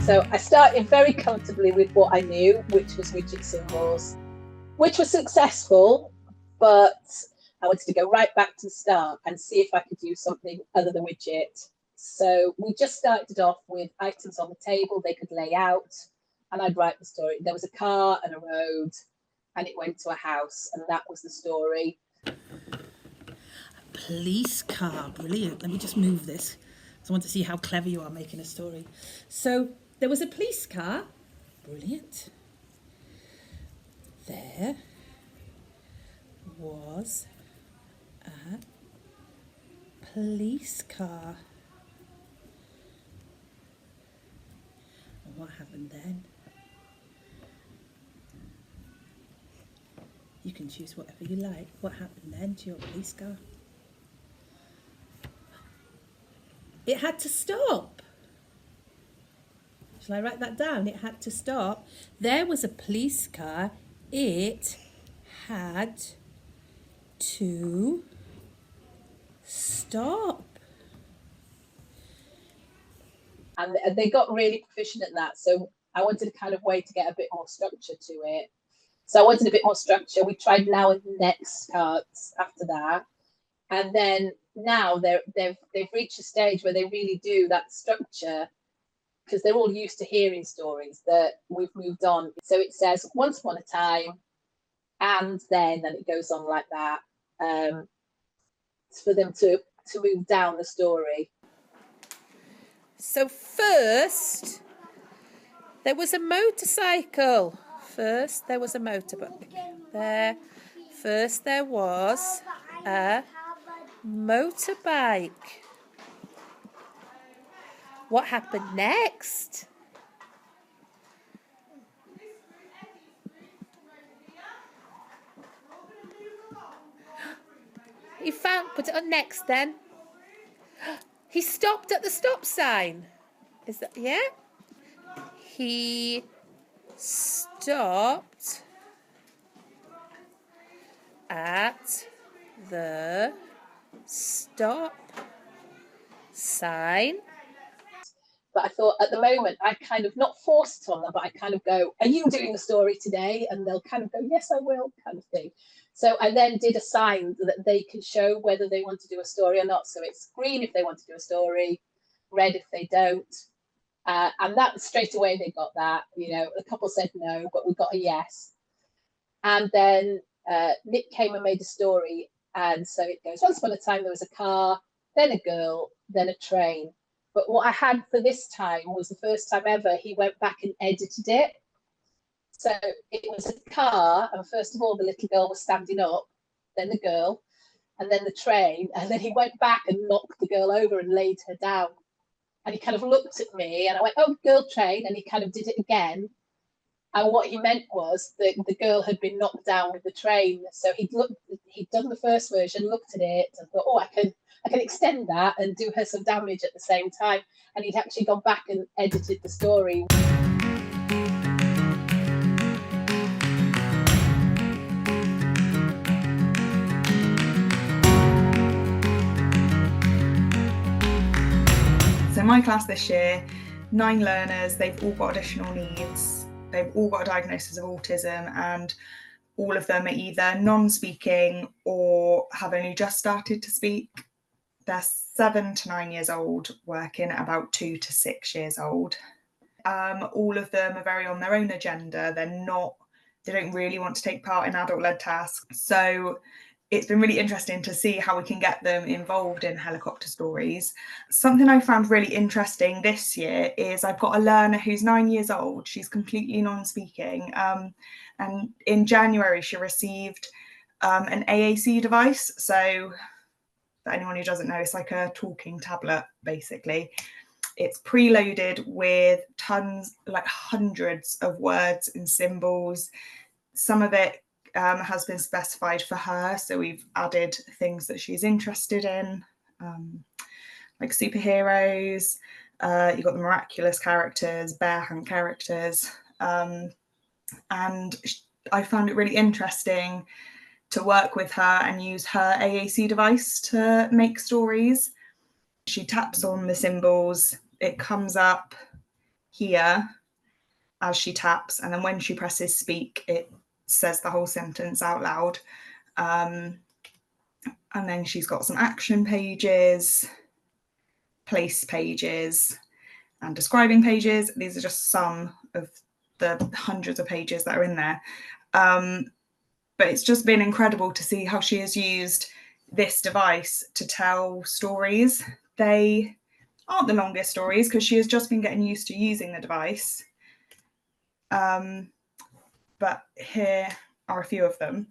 So I started very comfortably with what I knew, which was widget symbols, which was successful, but I wanted to go right back to the start and see if I could do something other than widget. So we just started off with items on the table they could lay out, and I'd write the story. There was a car and a road, and it went to a house, and that was the story. Police car, brilliant. Let me just move this. So I want to see how clever you are making a story. So there was a police car, brilliant. There was a police car. And what happened then? You can choose whatever you like. What happened then to your police car? It had to stop. Shall I write that down? It had to stop. There was a police car. It had to stop. And they got really proficient at that. So I wanted a kind of way to get a bit more structure to it. So I wanted a bit more structure. We tried now and next cards after that. And then now they've reached a stage where they really do that structure, because they're all used to hearing stories that we've moved on. So it says once upon a time, and then it goes on like that, for them to move down the story. So first, there was a motorcycle. First, there was a motorbike. There. First, there was a motorbike. What happened next? He found, put it on next then. He stopped at the stop sign. Is that, yeah? He stopped at the stop sign. But I thought at the moment, I kind of not force it on them, but I kind of go, are you doing the story today? And they'll kind of go, yes, I will, kind of thing. So I then did a sign that they can show whether they want to do a story or not. So it's green if they want to do a story, red if they don't. And that straight away they got that. You know, a couple said no, but we got a yes. And then Nick came and made a story. And so it goes, once upon a time there was a car, then a girl, then a train. But what I had for this time was the first time ever he went back and edited it. So it was a car, and first of all, the little girl was standing up, then the girl, and then the train. And then he went back and knocked the girl over and laid her down. And he kind of looked at me, and I went, oh, girl, train. And he kind of did it again. And what he meant was that the girl had been knocked down with the train. So he'd done the first version, looked at it, and thought, oh, I can extend that and do her some damage at the same time. And he'd actually gone back and edited the story. So my class this year, 9 learners, they've all got additional needs. They've all got a diagnosis of autism, and all of them are either non-speaking or have only just started to speak. They're 7 to 9 years old, working at about 2 to 6 years old. All of them are very on their own agenda. They don't really want to take part in adult-led tasks. So it's been really interesting to see how we can get them involved in helicopter stories. Something I found really interesting this year is I've got a learner who's 9 years old. She's completely non-speaking. And in January, she received an AAC device. So for anyone who doesn't know, it's like a talking tablet, basically. It's preloaded with tons, like hundreds of words and symbols. Some of it has been specified for her, so we've added things that she's interested in, like superheroes. You've got the miraculous characters, bear hunt characters, and I found it really interesting to work with her and use her AAC device to make stories. She taps on the symbols, it comes up hear as she taps, and then when she presses speak, it says the whole sentence out loud. And then she's got some action pages, place pages, and describing pages. These are just some of the hundreds of pages that are in there. But it's just been incredible to see how she has used this device to tell stories. They aren't the longest stories because she has just been getting used to using the device. But here are a few of them.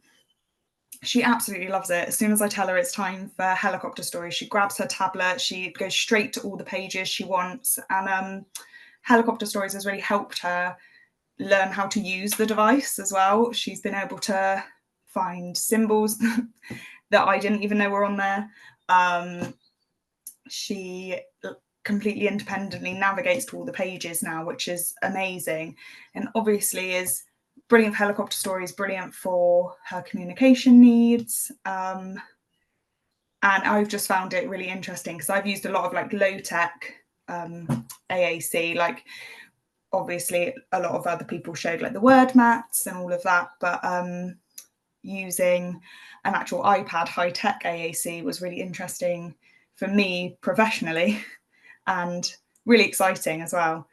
She absolutely loves it. As soon as I tell her it's time for helicopter stories, she grabs her tablet, she goes straight to all the pages she wants. And helicopter stories has really helped her learn how to use the device as well. She's been able to find symbols that I didn't even know were on there. She completely independently navigates to all the pages now, which is amazing, and obviously is brilliant for helicopter stories, brilliant for her communication needs. And I've just found it really interesting because I've used a lot of like low-tech AAC, like obviously a lot of other people showed like the word mats and all of that, but using an actual iPad high-tech AAC was really interesting for me professionally and really exciting as well.